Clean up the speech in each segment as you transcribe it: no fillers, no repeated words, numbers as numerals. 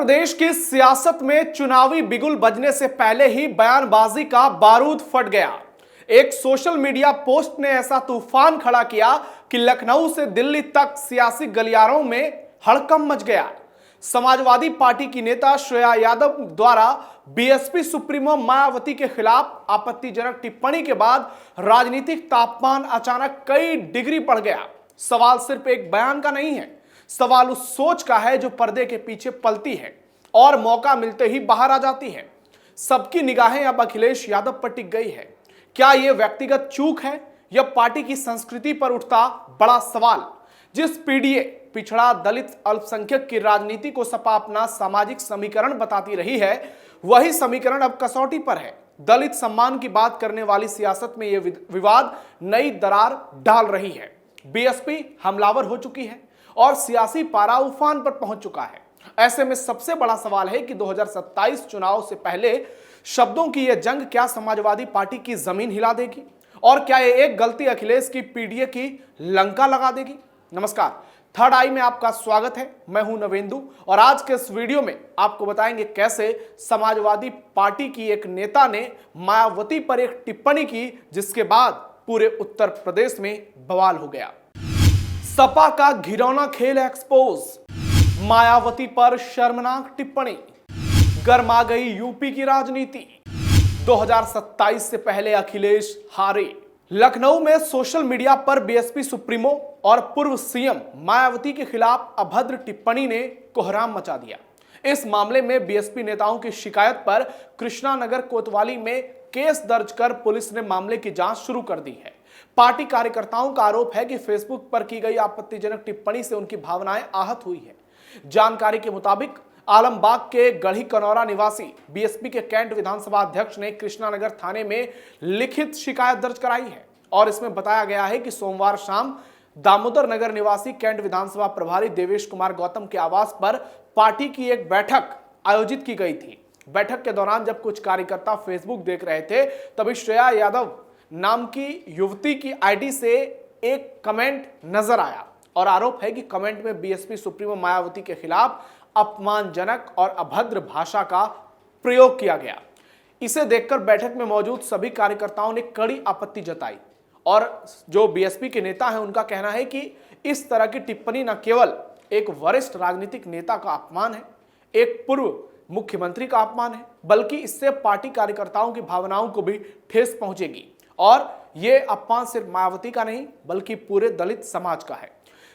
प्रदेश की सियासत में चुनावी बिगुल बजने से पहले ही बयानबाजी का बारूद फट गया। एक सोशल मीडिया पोस्ट ने ऐसा तूफान खड़ा किया कि लखनऊ से दिल्ली तक सियासी गलियारों में हड़कंप मच गया। समाजवादी पार्टी की नेता श्रेया यादव द्वारा बीएसपी सुप्रीमो मायावती के खिलाफ आपत्तिजनक टिप्पणी के बाद राजनीतिक तापमान अचानक कई डिग्री बढ़ गया। सवाल सिर्फ एक बयान का नहीं है, सवाल उस सोच का है जो पर्दे के पीछे पलती है और मौका मिलते ही बाहर आ जाती है। सबकी निगाहें अब अखिलेश यादव पर टिक गई है। क्या यह व्यक्तिगत चूक है या पार्टी की संस्कृति पर उठता बड़ा सवाल? जिस पीडीए पिछड़ा दलित अल्पसंख्यक की राजनीति को सपा अपना सामाजिक समीकरण बताती रही है, वही समीकरण अब कसौटी पर है। दलित सम्मान की बात करने वाली सियासत में यह विवाद नई दरार डाल रही है। बीएसपी हमलावर हो चुकी है और सियासी पारा उफान पर पहुंच चुका है। ऐसे में सबसे बड़ा सवाल है कि 2027 चुनाव से पहले शब्दों की यह जंग क्या समाजवादी पार्टी की जमीन हिला देगी और क्या यह एक गलती अखिलेश की पीडीए की लंका लगा देगी? नमस्कार, थर्ड आई में आपका स्वागत है। मैं हूं नवेंदु और आज के इस वीडियो में आपको बताएंगे कैसे समाजवादी पार्टी की एक नेता ने मायावती पर एक टिप्पणी की जिसके बाद पूरे उत्तर प्रदेश में बवाल हो गया। सपा का घिनौना खेल एक्सपोज, मायावती पर शर्मनाक टिप्पणी, गर्मा गई यूपी की राजनीति। 2027 से पहले अखिलेश हारे। लखनऊ में सोशल मीडिया पर बीएसपी सुप्रीमो और पूर्व सीएम मायावती के खिलाफ अभद्र टिप्पणी ने कोहराम मचा दिया। इस मामले में बीएसपी नेताओं की शिकायत पर कृष्णा नगर कोतवाली में केस दर्ज कर पुलिस ने मामले की जांच शुरू कर दी है। पार्टी कार्यकर्ताओं का आरोप है कि फेसबुक पर की गई आपत्तिजनक टिप्पणी से उनकी भावनाएं आहत हुई है। जानकारी के मुताबिक आलमबाग के गढ़ी कनौरा निवासी बीएसपी के कैंट विधानसभा अध्यक्ष ने कृष्णानगर थाने में लिखित शिकायत दर्ज कराई है और इसमें बताया गया है कि सोमवार शाम दामोदर नगर निवासी कैंट विधानसभा प्रभारी देवेश कुमार गौतम के आवास पर पार्टी की एक बैठक आयोजित की गई थी। बैठक के दौरान जब कुछ कार्यकर्ता फेसबुक देख रहे थे तभी श्रेया यादव नाम की युवती की आईडी से एक कमेंट नजर आया और आरोप है कि कमेंट में बीएसपी सुप्रीमो मायावती के खिलाफ अपमानजनक और अभद्र भाषा का प्रयोग किया गया। इसे देखकर बैठक में मौजूद सभी कार्यकर्ताओं ने कड़ी आपत्ति जताई और जो बीएसपी के नेता हैं उनका कहना है कि इस तरह की टिप्पणी न केवल एक वरिष्ठ राजनीतिक नेता का अपमान है, एक पूर्व मुख्यमंत्री का अपमान है, बल्कि इससे पार्टी कार्यकर्ताओं की भावनाओं को भी ठेस पहुंचेगी और ये अपमान सिर्फ मायावती का नहीं बल्कि पूरे दलित समाज का है।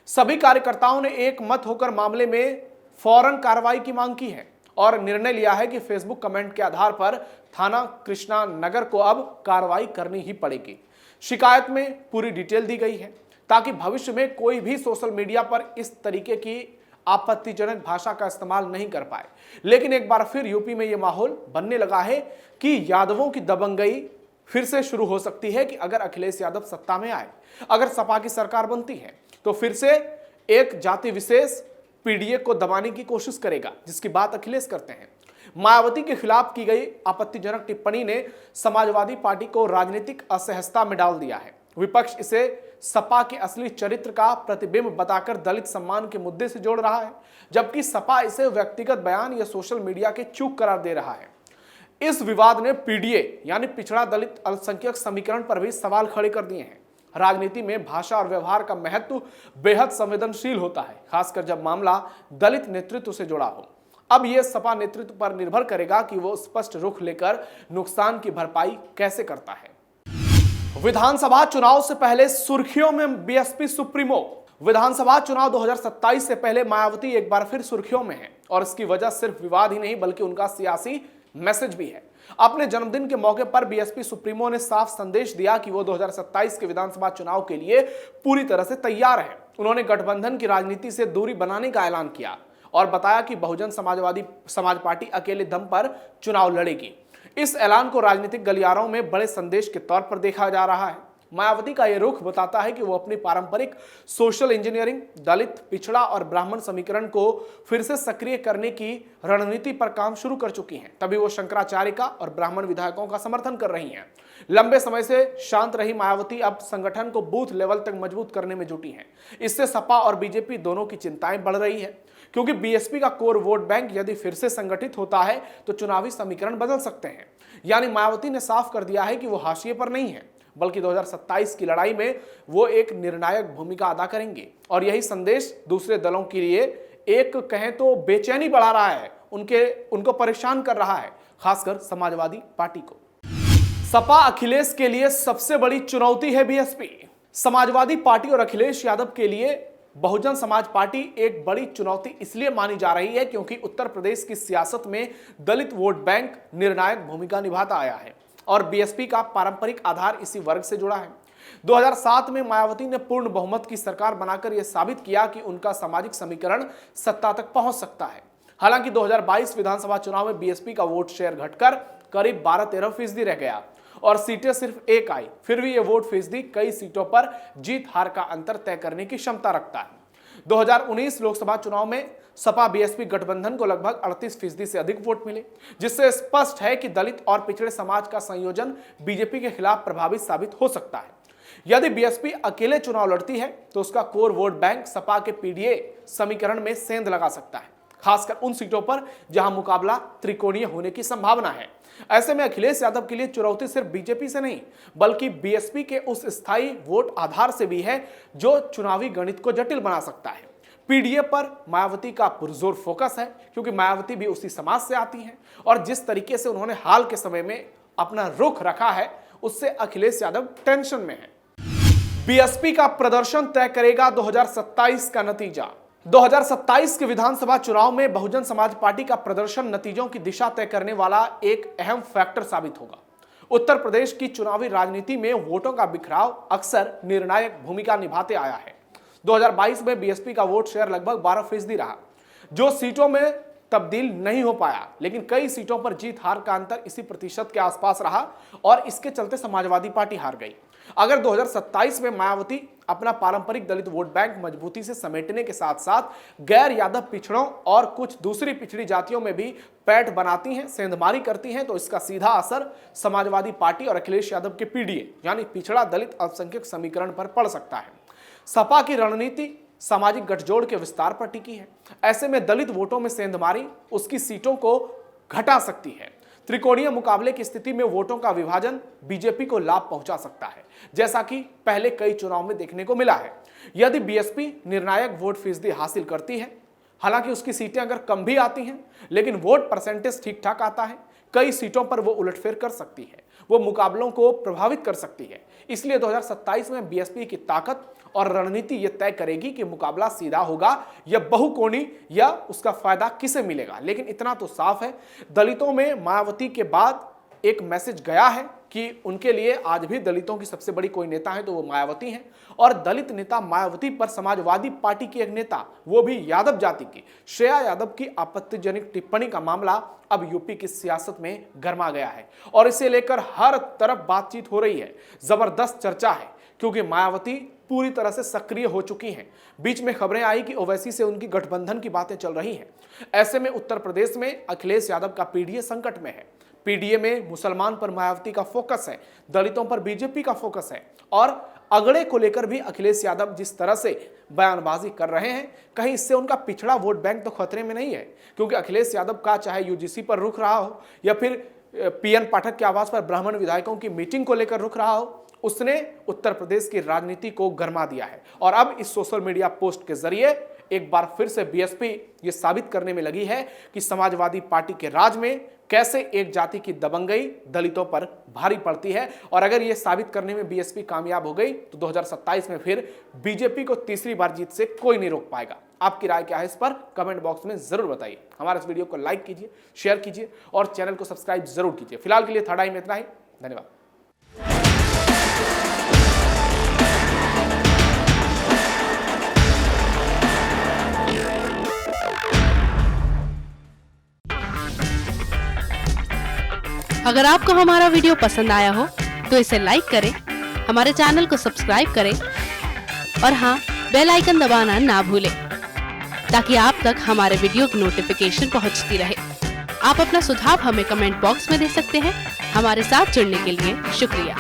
सभी कार्यकर्ताओं ने एक मत होकर मामले में फौरन कार्रवाई की मांग की है और निर्णय लिया है कि फेसबुक कमेंट के आधार पर थाना कृष्णा नगर को अब कार्रवाई करनी ही पड़ेगी। शिकायत में पूरी डिटेल दी गई है ताकि भविष्य में कोई भी सोशल मीडिया पर इस तरीके की आपत्तिजनक भाषा का इस्तेमाल नहीं कर पाए। लेकिन एक बार फिर यूपी में यह माहौल बनने लगा है कि यादवों की दबंगई फिर से शुरू हो सकती है कि अगर अखिलेश यादव सत्ता में आए, अगर सपा की सरकार बनती है तो फिर से एक जाति विशेष पीडीए को दबाने की कोशिश करेगा, जिसकी बात अखिलेश करते हैं। मायावती के खिलाफ की गई आपत्तिजनक टिप्पणी ने समाजवादी पार्टी को राजनीतिक असहजता में डाल दिया है। विपक्ष इसे सपा के असली चरित्र का प्रतिबिंब बताकर दलित सम्मान के मुद्दे से जोड़ रहा है, जबकि सपा इसे व्यक्तिगत बयान या सोशल मीडिया के चूक करार दे रहा है। इस विवाद ने पीडीए यानी पिछड़ा दलित अल्पसंख्यक समीकरण पर भी सवाल खड़े कर दिए हैं। राजनीति में भाषा और व्यवहार का महत्व बेहद संवेदनशील होता है, खासकर जब मामला दलित नेतृत्व से जुड़ा हो। अब यह सपा नेतृत्व पर निर्भर करेगा कि वो स्पष्ट रुख लेकर नुकसान की भरपाई कैसे करता है। विधानसभा चुनाव से पहले सुर्खियों में बीएसपी सुप्रीमो। विधानसभा चुनाव 2027 से पहले मायावती एक बार फिर सुर्खियों में है और इसकी वजह सिर्फ विवाद ही नहीं बल्कि उनका सियासी मैसेज भी है। अपने जन्मदिन के मौके पर बीएसपी सुप्रीमो ने साफ संदेश दिया कि वो 2027 के विधानसभा चुनाव के लिए पूरी तरह से तैयार है। उन्होंने गठबंधन की राजनीति से दूरी बनाने का ऐलान किया और बताया कि बहुजन समाज पार्टी अकेले दम पर चुनाव लड़ेगी। इस ऐलान को राजनीतिक गलियारों में बड़े संदेश के तौर पर देखा जा रहा है। मायावती का यह रुख बताता है कि वो अपनी पारंपरिक सोशल इंजीनियरिंग, दलित, पिछड़ा और ब्राह्मण समीकरण को फिर से सक्रिय करने की रणनीति पर काम शुरू कर चुकी हैं। तभी वो शंकराचार्य का और ब्राह्मण विधायकों का समर्थन कर रही हैं। लंबे समय से शांत रही मायावती अब संगठन को बूथ लेवल तक मजबूत करने में जुटी हैं। इससे सपा और बीजेपी दोनों की चिंताएं बढ़ रही है क्योंकि बीएसपी का कोर वोट बैंक यदि फिर से संगठित होता है तो चुनावी समीकरण बदल सकते हैं। यानी मायावती ने साफ कर दिया है कि वो हाशिए पर नहीं है, बल्कि 2027 की लड़ाई में वो एक निर्णायक भूमिका अदा करेंगे। और यही संदेश दूसरे दलों के लिए एक कहें तो बेचैनी बढ़ा रहा है, उनको परेशान कर रहा है, खासकर समाजवादी पार्टी को। सपा अखिलेश के लिए सबसे बड़ी चुनौती है बीएसपी। समाजवादी पार्टी और अखिलेश यादव के लिए बहुजन समाज पार्टी एक बड़ी चुनौती इसलिए मानी जा रही है क्योंकि उत्तर प्रदेश की सियासत में दलित वोट बैंक निर्णायक भूमिका निभाता आया है और बीएसपी का पारंपरिक आधार इसी वर्ग से जुड़ा है। 2007 में मायावती ने पूर्ण बहुमत की सरकार बनाकर यह साबित किया कि उनका सामाजिक समीकरण सत्ता तक पहुंच सकता है। हालांकि 2022 विधानसभा चुनाव में बीएसपी का वोट शेयर घटकर करीब 12-13% रह गया और सीटें सिर्फ 1 आई। फिर भी यह वोट फीसदी कई सीटों पर जीत हार का अंतर तय करने की क्षमता रखता है। 2019 लोकसभा चुनाव में सपा बीएसपी गठबंधन को लगभग 38% से अधिक वोट मिले, जिससे स्पष्ट है कि दलित और पिछड़े समाज का संयोजन बीजेपी के खिलाफ प्रभावी साबित हो सकता है। यदि बीएसपी अकेले चुनाव लड़ती है तो उसका कोर वोट बैंक सपा के पीडीए समीकरण में सेंध लगा सकता है, खासकर उन सीटों पर जहां मुकाबला त्रिकोणीय होने की संभावना है। ऐसे में अखिलेश यादव के लिए चुनौती सिर्फ बीजेपी से नहीं बल्कि बीएसपी के उस स्थायी वोट आधार से भी है जो चुनावी गणित को जटिल बना सकता है। पीडीए पर मायावती का पुरजोर फोकस है क्योंकि मायावती भी उसी समाज से आती हैं और जिस तरीके से उन्होंने हाल के समय में अपना रुख रखा है उससे अखिलेश यादव टेंशन में है। बीएसपी का प्रदर्शन तय करेगा 2027 का नतीजा। 2027 के विधानसभा चुनाव में बहुजन समाज पार्टी का प्रदर्शन नतीजों की दिशा तय करने वाला एक अहम फैक्टर साबित होगा। उत्तर प्रदेश की चुनावी राजनीति में वोटों का बिखराव अक्सर निर्णायक भूमिका निभाते आया है। 2022 में बीएसपी का वोट शेयर लगभग 12% रहा, जो सीटों में तब्दील नहीं हो पाया, लेकिन कई सीटों पर जीत हार का अंतर इसी प्रतिशत के आसपास रहा और इसके चलते समाजवादी पार्टी हार गई। अगर 2027 में मायावती अपना पारंपरिक दलित वोट बैंक मजबूती से समेटने के साथ साथ गैर यादव पिछड़ों और कुछ दूसरी पिछड़ी जातियों में भी पैठ बनाती हैं, सेंधमारी करती हैं, तो इसका सीधा असर समाजवादी पार्टी और अखिलेश यादव के पीडीए यानी पिछड़ा दलित अल्पसंख्यक समीकरण पर पड़ सकता है। सपा की रणनीति सामाजिक गठजोड़ के विस्तार पर टिकी है। ऐसे में दलित वोटों में सेंधमारी उसकी सीटों को घटा सकती है। त्रिकोणीय मुकाबले की स्थिति में वोटों का विभाजन बीजेपी को लाभ पहुंचा सकता है, जैसा कि पहले कई चुनाव में देखने को मिला है। यदि बीएसपी निर्णायक वोट फीसदी हासिल करती है, हालांकि उसकी सीटें अगर कम भी आती हैं लेकिन वोट परसेंटेज ठीक ठाक आता है, कई सीटों पर वो उलटफेर कर सकती है, वो मुकाबलों को प्रभावित कर सकती है। इसलिए 2027 में बीएसपी की ताकत और रणनीति यह तय करेगी कि मुकाबला सीधा होगा या बहुकोणी या उसका फायदा किसे मिलेगा। लेकिन इतना तो साफ है, दलितों में मायावती के बाद एक मैसेज गया है कि उनके लिए आज भी दलितों की सबसे बड़ी कोई नेता है तो वो मायावती हैं और दलित नेता मायावती पर समाजवादी पार्टी की एक नेता, वो भी यादव जाति की, श्रेया यादव की आपत्तिजनक टिप्पणी का मामला अब यूपी की सियासत में गर्मा गया है और इसे लेकर हर तरफ बातचीत हो रही है, जबरदस्त चर्चा है क्योंकि मायावती पूरी तरह से सक्रिय हो चुकी हैं। बीच में खबरें आई कि ओवैसी से उनकी गठबंधन की बातें चल रही हैं। ऐसे में उत्तर प्रदेश में अखिलेश यादव का पीडीए संकट में है। पीडीए में मुसलमान पर मायावती का फोकस है, दलितों पर बीजेपी का फोकस है और अगड़े को लेकर भी अखिलेश यादव जिस तरह से बयानबाजी कर रहे हैं, कहीं इससे उनका पिछड़ा वोट बैंक तो खतरे में नहीं है, क्योंकि अखिलेश यादव का चाहे यूजीसी पर रुख रहा हो या फिर पीएन पाठक के आवास पर ब्राह्मण विधायकों की मीटिंग को लेकर रुख रहा हो, उसने उत्तर प्रदेश की राजनीति को गरमा दिया है। और अब इस सोशल मीडिया पोस्ट के जरिए एक बार फिर से बीएसपी ये साबित करने में लगी है कि समाजवादी पार्टी के राज में कैसे एक जाति की दबंगई दलितों पर भारी पड़ती है। और अगर ये साबित करने में बीएसपी कामयाब हो गई तो 2027 में फिर बीजेपी को तीसरी बार जीत से कोई नहीं रोक पाएगा। आपकी राय क्या है इस पर कमेंट बॉक्स में जरूर बताइए। हमारे इस वीडियो को लाइक कीजिए, शेयर कीजिए और चैनल को सब्सक्राइब जरूर कीजिए। फिलहाल के लिए थर्ड आई में इतना ही। धन्यवाद। अगर आपको हमारा वीडियो पसंद आया हो तो इसे लाइक करें, हमारे चैनल को सब्सक्राइब करें और हाँ, बेल आइकन दबाना ना भूलें ताकि आप तक हमारे वीडियो की नोटिफिकेशन पहुंचती रहे। आप अपना सुझाव हमें कमेंट बॉक्स में दे सकते हैं। हमारे साथ जुड़ने के लिए शुक्रिया।